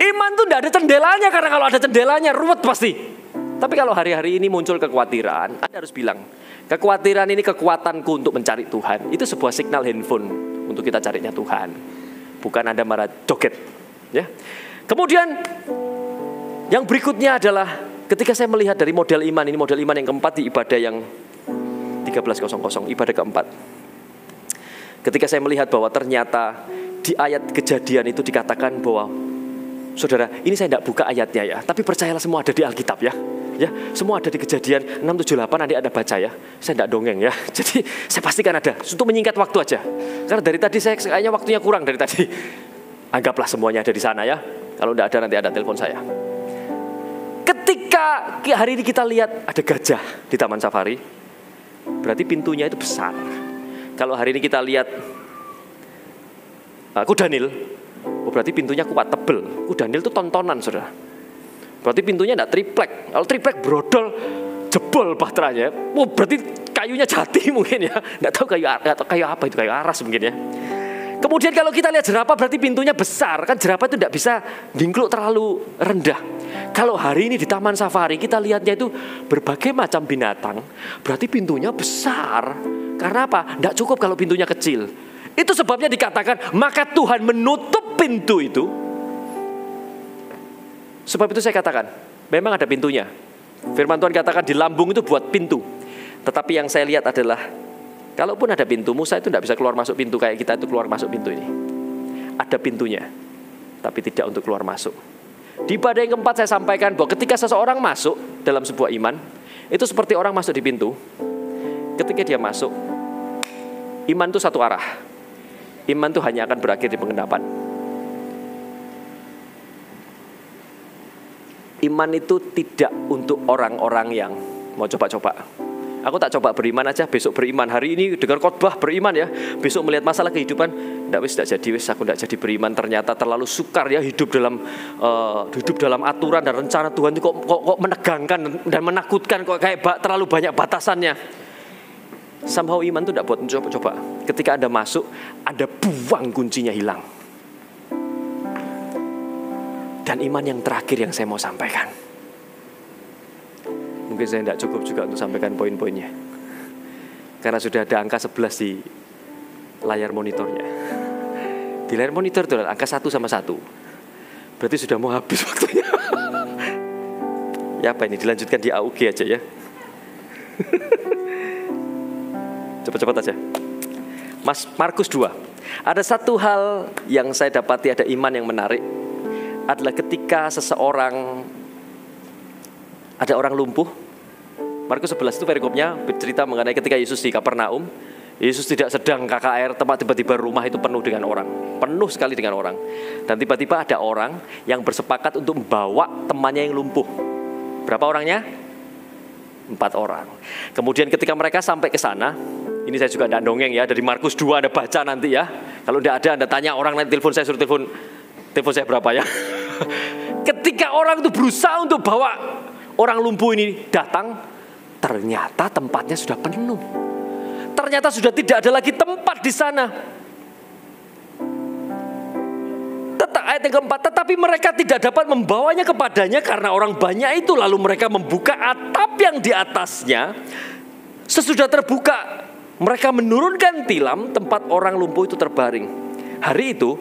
Speaker 1: Iman itu tidak ada jendelanya, karena kalau ada jendelanya ruwet pasti. Tapi kalau hari-hari ini muncul kekhawatiran, Anda harus bilang, kekhawatiran ini kekuatanku untuk mencari Tuhan. Itu sebuah signal handphone untuk kita carinya Tuhan. Bukan Anda marah joget. Ya. Kemudian yang berikutnya adalah ketika saya melihat dari model iman, ini model iman yang keempat di ibadah yang 1300, ibadah keempat. Ketika saya melihat bahwa ternyata di ayat Kejadian itu dikatakan bahwa, saudara, ini saya tidak buka ayatnya ya, tapi percayalah semua ada di Alkitab ya. Ya, semua ada di Kejadian 678, nanti Anda baca ya. Saya tidak dongeng ya. Jadi saya pastikan ada, untuk menyingkat waktu aja. Karena dari tadi saya kayaknya waktunya kurang dari tadi. Anggaplah semuanya ada di sana ya. Kalau tidak ada nanti ada telepon saya. Ketika hari ini kita lihat ada gajah di Taman Safari, berarti pintunya itu besar. Kalau hari ini kita lihat kuda Nil, berarti pintunya kuat, tebel. Kuda Nil itu tontonan, saudara. Berarti pintunya tidak triplek. Kalau triplek brodol, jebol bahteranya. Berarti kayunya jati mungkin ya. Tidak tahu kayu apa itu, kayu aras mungkin ya. Kemudian kalau kita lihat jerapah, berarti pintunya besar. Kan jerapah itu tidak bisa dingkluk terlalu rendah. Kalau hari ini di Taman Safari kita lihatnya itu berbagai macam binatang, berarti pintunya besar. Karena apa? Tidak cukup kalau pintunya kecil. Itu sebabnya dikatakan, maka Tuhan menutup pintu itu. Sebab itu saya katakan, memang ada pintunya. Firman Tuhan katakan di lambung itu buat pintu. Tetapi yang saya lihat adalah, kalaupun ada pintu, Musa itu tidak bisa keluar masuk pintu kayak kita itu keluar masuk pintu ini. Ada pintunya, tapi tidak untuk keluar masuk. Di ibadah yang keempat saya sampaikan bahwa ketika seseorang masuk dalam sebuah iman, itu seperti orang masuk di pintu. Ketika dia masuk, iman itu satu arah. Iman itu hanya akan berakhir di penggenapan. Iman itu tidak untuk orang-orang yang mau coba-coba. Aku tak coba beriman aja, besok beriman. Hari ini dengar khotbah beriman ya, besok melihat masalah kehidupan, tidak jadi, aku tidak jadi beriman. Ternyata terlalu sukar ya hidup dalam aturan dan rencana Tuhan itu kok menegangkan dan menakutkan, kok kayak terlalu banyak batasannya. Somehow iman itu tidak buat mencoba-coba. Ketika Anda masuk, Anda buang kuncinya, hilang. Dan iman yang terakhir yang saya mau sampaikan, mungkin saya tidak cukup juga untuk sampaikan poin-poinnya, karena sudah ada angka 11 di layar monitornya. Di layar monitor itu angka 1 sama 1. Berarti sudah mau habis waktunya. Ya apa ini, dilanjutkan di AUG aja ya. Cepat-cepat aja. Markus 2. Ada satu hal yang saya dapati, ada iman yang menarik, adalah ketika ada orang lumpuh. Markus 11 itu perikopnya bercerita mengenai ketika Yesus di Kapernaum. Yesus tidak sedang KKR, tempat tiba-tiba rumah itu penuh dengan orang. Penuh sekali dengan orang. Dan tiba-tiba ada orang yang bersepakat untuk membawa temannya yang lumpuh. Berapa orangnya? 4 orang. Kemudian ketika mereka sampai ke sana, ini saya juga tidak dongeng ya, dari Markus 2 Anda baca nanti ya. Kalau tidak ada Anda tanya orang, nanti telepon saya, suruh telepon saya berapa ya. Ketika orang itu berusaha untuk bawa orang lumpuh ini datang, ternyata tempatnya sudah penuh. Ternyata sudah tidak ada lagi tempat di sana. Ayat yang keempat, tetapi mereka tidak dapat membawanya kepadanya karena orang banyak itu. Lalu mereka membuka atap yang di atasnya. Sesudah terbuka, mereka menurunkan tilam tempat orang lumpuh itu terbaring. Hari itu,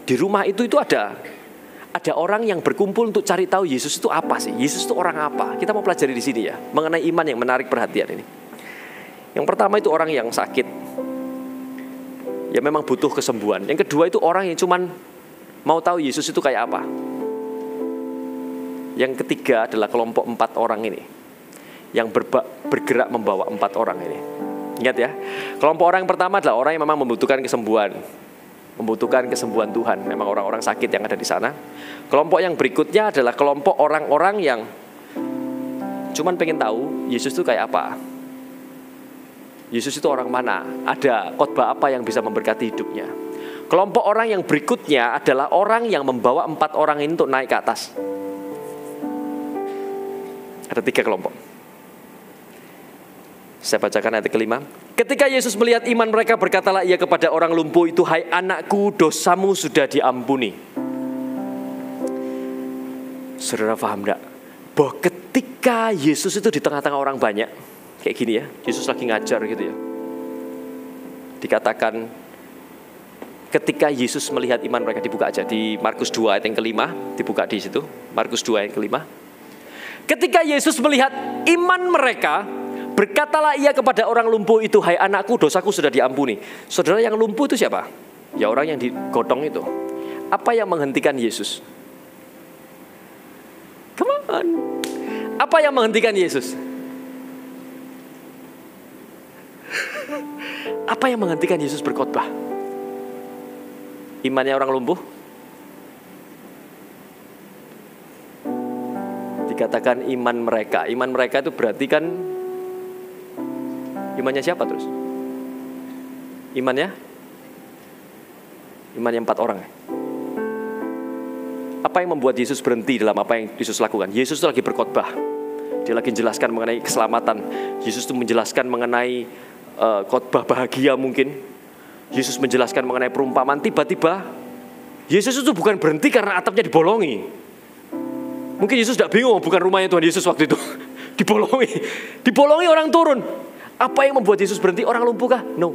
Speaker 1: di rumah itu ada orang yang berkumpul untuk cari tahu Yesus itu apa sih? Yesus itu orang apa? Kita mau pelajari di sini ya, mengenai iman yang menarik perhatian ini. Yang pertama itu orang yang sakit, ya memang butuh kesembuhan. Yang kedua itu orang yang cuman mau tahu Yesus itu kayak apa. Yang ketiga adalah kelompok 4 orang ini, yang bergerak membawa 4 orang ini. Ingat ya, kelompok orang yang pertama adalah orang yang memang membutuhkan kesembuhan. Membutuhkan kesembuhan Tuhan, memang orang-orang sakit yang ada di sana. Kelompok yang berikutnya adalah kelompok orang-orang yang cuman pengen tahu Yesus itu kayak apa. Yesus itu orang mana? Ada khotbah apa yang bisa memberkati hidupnya? Kelompok orang yang berikutnya adalah orang yang membawa 4 orang ini untuk naik ke atas. Ada 3 kelompok. Saya bacakan ayat kelima. Ketika Yesus melihat iman mereka, berkatalah ia kepada orang lumpuh itu, "Hai anakku, dosamu sudah diampuni." Saudara paham enggak? Bahwa ketika Yesus itu di tengah-tengah orang banyak, kayak gini ya, Yesus lagi ngajar gitu ya. Dikatakan ketika Yesus melihat iman mereka, dibuka aja di Markus 2 ayat yang kelima, dibuka di situ. Markus 2 ayat kelima. Ketika Yesus melihat iman mereka, berkatalah ia kepada orang lumpuh itu, "Hai anakku, dosaku sudah diampuni." Saudara, yang lumpuh itu siapa? Ya orang yang digotong itu. Apa yang menghentikan Yesus? Come on. Apa yang menghentikan Yesus? Apa yang menghentikan Yesus berkhotbah? Imannya orang lumpuh? Dikatakan iman mereka. Iman mereka itu berarti kan imannya siapa terus? Imannya 4 orang. Apa yang membuat Yesus berhenti dalam apa yang Yesus lakukan? Yesus itu lagi berkhotbah. Dia lagi menjelaskan mengenai keselamatan. Yesus itu menjelaskan mengenai khotbah bahagia mungkin. Yesus menjelaskan mengenai perumpamaan. Tiba-tiba Yesus itu bukan berhenti karena atapnya dibolongi. Mungkin Yesus tidak bingung, bukan rumahnya Tuhan Yesus waktu itu. Dibolongi orang turun. Apa yang membuat Yesus berhenti? Orang lumpuh kah? No.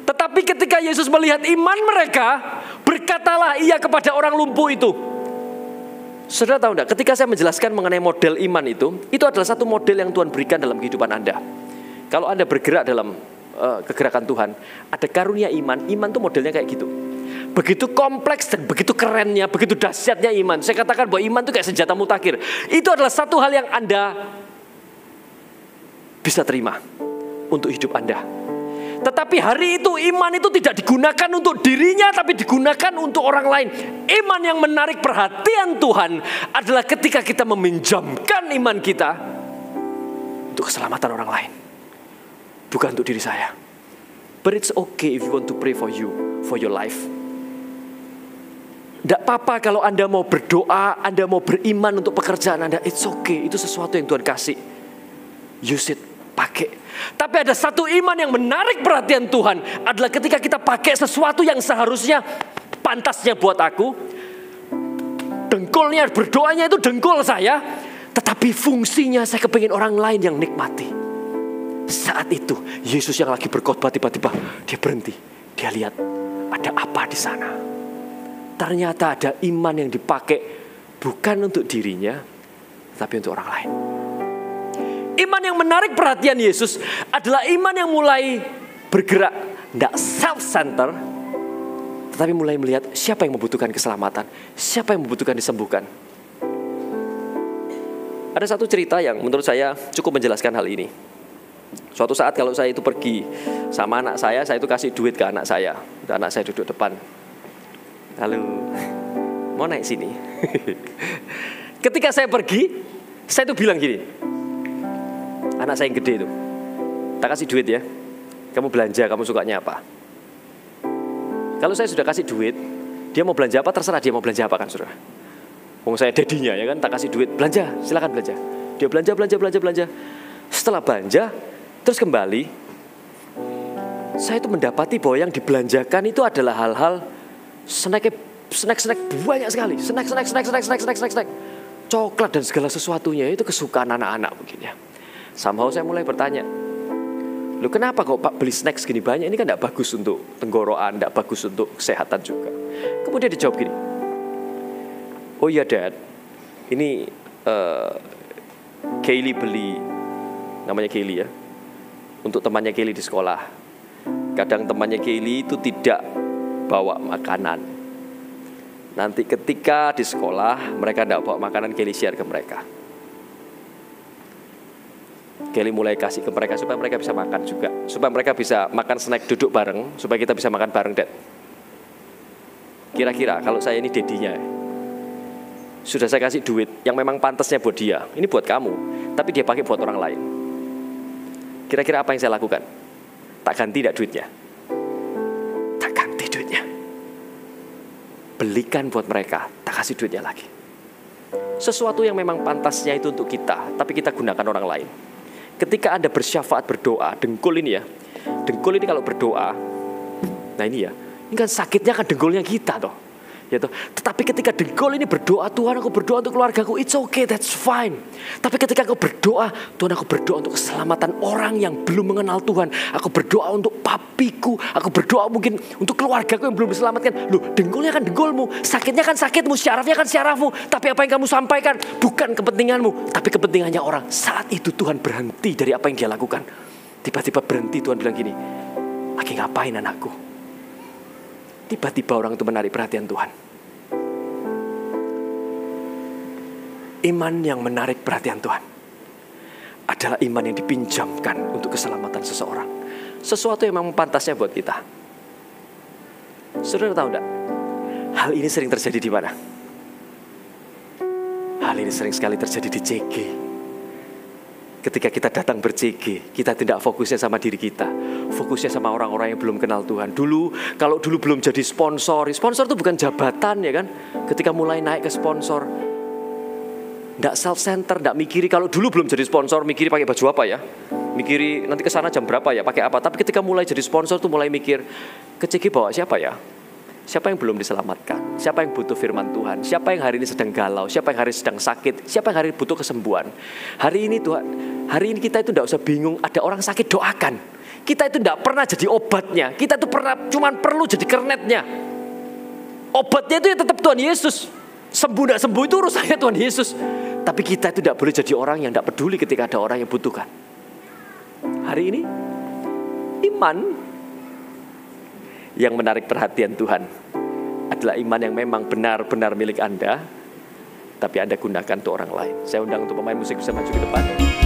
Speaker 1: Tetapi ketika Yesus melihat iman mereka, berkatalah ia kepada orang lumpuh itu, Saudara tahu enggak, ketika saya menjelaskan mengenai model iman itu adalah satu model yang Tuhan berikan dalam kehidupan Anda. Kalau Anda bergerak dalam kegerakan Tuhan, ada karunia iman itu modelnya kayak gitu. Begitu kompleks dan begitu kerennya, begitu dahsyatnya iman. Saya katakan bahwa iman itu kayak senjata mutakhir. Itu adalah satu hal yang Anda bisa terima untuk hidup Anda. Tetapi hari itu iman itu tidak digunakan untuk dirinya, tapi digunakan untuk orang lain. Iman yang menarik perhatian Tuhan adalah ketika kita meminjamkan iman kita untuk keselamatan orang lain, bukan untuk diri saya. But it's okay if you want to pray for you, for your life. Tidak apa-apa kalau Anda mau berdoa, Anda mau beriman untuk pekerjaan Anda. It's okay, itu sesuatu yang Tuhan kasih. Use it, pakai. Tapi ada satu iman yang menarik perhatian Tuhan, adalah ketika kita pakai sesuatu yang seharusnya pantasnya buat aku. Dengkulnya, berdoanya itu dengkul saya, tetapi fungsinya saya kepingin orang lain yang nikmati. Saat itu Yesus yang lagi berkhotbah tiba-tiba dia berhenti. Dia lihat ada apa di sana. Ternyata ada iman yang dipakai bukan untuk dirinya, tapi untuk orang lain. Iman yang menarik perhatian Yesus adalah iman yang mulai bergerak, tidak self-center, tetapi mulai melihat siapa yang membutuhkan keselamatan, siapa yang membutuhkan disembuhkan. Ada satu cerita yang menurut saya cukup menjelaskan hal ini. Suatu saat kalau saya itu pergi sama anak saya itu kasih duit ke anak saya. Anak saya duduk depan. Lalu, mau naik sini. Ketika saya pergi, saya itu bilang gini, anak saya yang gede itu, tak kasih duit ya, kamu belanja, kamu sukanya apa. Kalau saya sudah kasih duit, dia mau belanja apa, terserah dia mau belanja apa kan saudara. Wong saya dadinya ya kan, tak kasih duit, belanja, silakan belanja. Dia belanja. Setelah belanja, terus kembali, saya itu mendapati bahwa yang dibelanjakan itu adalah hal-hal snack banyak sekali, snack, coklat dan segala sesuatunya itu kesukaan anak-anak mungkin ya. Somehow saya mulai bertanya, loh kenapa kok Pak beli snack segini banyak? Ini kan tidak bagus untuk tenggorokan, tidak bagus untuk kesehatan juga. Kemudian dijawab gini, oh iya Dad, ini Kaylee beli, namanya Kaylee ya, untuk temannya Kaylee di sekolah. Kadang temannya Kaylee itu tidak bawa makanan. Nanti ketika di sekolah mereka tidak bawa makanan, Kaylee share ke mereka. Kaylee mulai kasih ke mereka supaya mereka bisa makan juga, supaya mereka bisa makan snack duduk bareng, supaya kita bisa makan bareng Dad. Kira-kira kalau saya ini dedinya, sudah saya kasih duit yang memang pantasnya buat dia, ini buat kamu, tapi dia pakai buat orang lain. Kira-kira apa yang saya lakukan? Tak ganti tidak duitnya? Tak ganti duitnya. Belikan buat mereka, tak kasih duitnya lagi. Sesuatu yang memang pantasnya itu untuk kita, tapi kita gunakan orang lain. Ketika Anda bersyafaat berdoa, dengkul ini ya, dengkul ini kalau berdoa, nah ini ya, ini kan sakitnya kan dengkulnya kita toh. Ya toh. Tetapi ketika dengkul ini berdoa, Tuhan aku berdoa untuk keluargaku, it's okay, that's fine. Tapi ketika aku berdoa, Tuhan aku berdoa untuk keselamatan orang yang belum mengenal Tuhan. Aku berdoa untuk papiku, aku berdoa mungkin untuk keluargaku yang belum diselamatkan. Loh, dengkulnya kan dengkulmu, sakitnya kan sakitmu, syarafnya kan syarafmu. Tapi apa yang kamu sampaikan bukan kepentinganmu, tapi kepentingannya orang. Saat itu Tuhan berhenti dari apa yang dia lakukan. Tiba-tiba berhenti, Tuhan bilang gini, lagi ngapain anakku? Tiba-tiba orang itu menarik perhatian Tuhan. Iman yang menarik perhatian Tuhan adalah iman yang dipinjamkan untuk keselamatan seseorang. Sesuatu yang memang pantasnya buat kita. Saudara tahu enggak? Hal ini sering terjadi di mana? Hal ini sering sekali terjadi di CG. Ketika kita datang ber-CG, kita tidak fokusnya sama diri kita, fokusnya sama orang-orang yang belum kenal Tuhan. Kalau dulu belum jadi sponsor itu bukan jabatan ya kan. Ketika mulai naik ke sponsor, tidak self-center, tidak mikiri. Kalau dulu belum jadi sponsor, mikiri pakai baju apa ya, mikiri nanti ke sana jam berapa ya, pakai apa. Tapi ketika mulai jadi sponsor tuh mulai mikir, ke CG bawa siapa ya? Siapa yang belum diselamatkan? Siapa yang butuh firman Tuhan? Siapa yang hari ini sedang galau? Siapa yang hari ini sedang sakit? Siapa yang hari ini butuh kesembuhan? Hari ini Tuhan, hari ini kita itu tidak usah bingung. Ada orang sakit, doakan. Kita itu tidak pernah jadi obatnya. Kita itu cuman perlu jadi kernetnya. Obatnya itu ya tetap Tuhan Yesus. Sembuh tidak sembuh itu urusannya Tuhan Yesus. Tapi kita itu tidak boleh jadi orang yang tidak peduli ketika ada orang yang butuhkan. Hari ini, iman yang menarik perhatian Tuhan adalah iman yang memang benar-benar milik Anda, tapi Anda gunakan untuk orang lain. Saya undang untuk pemain musik bisa maju ke depan.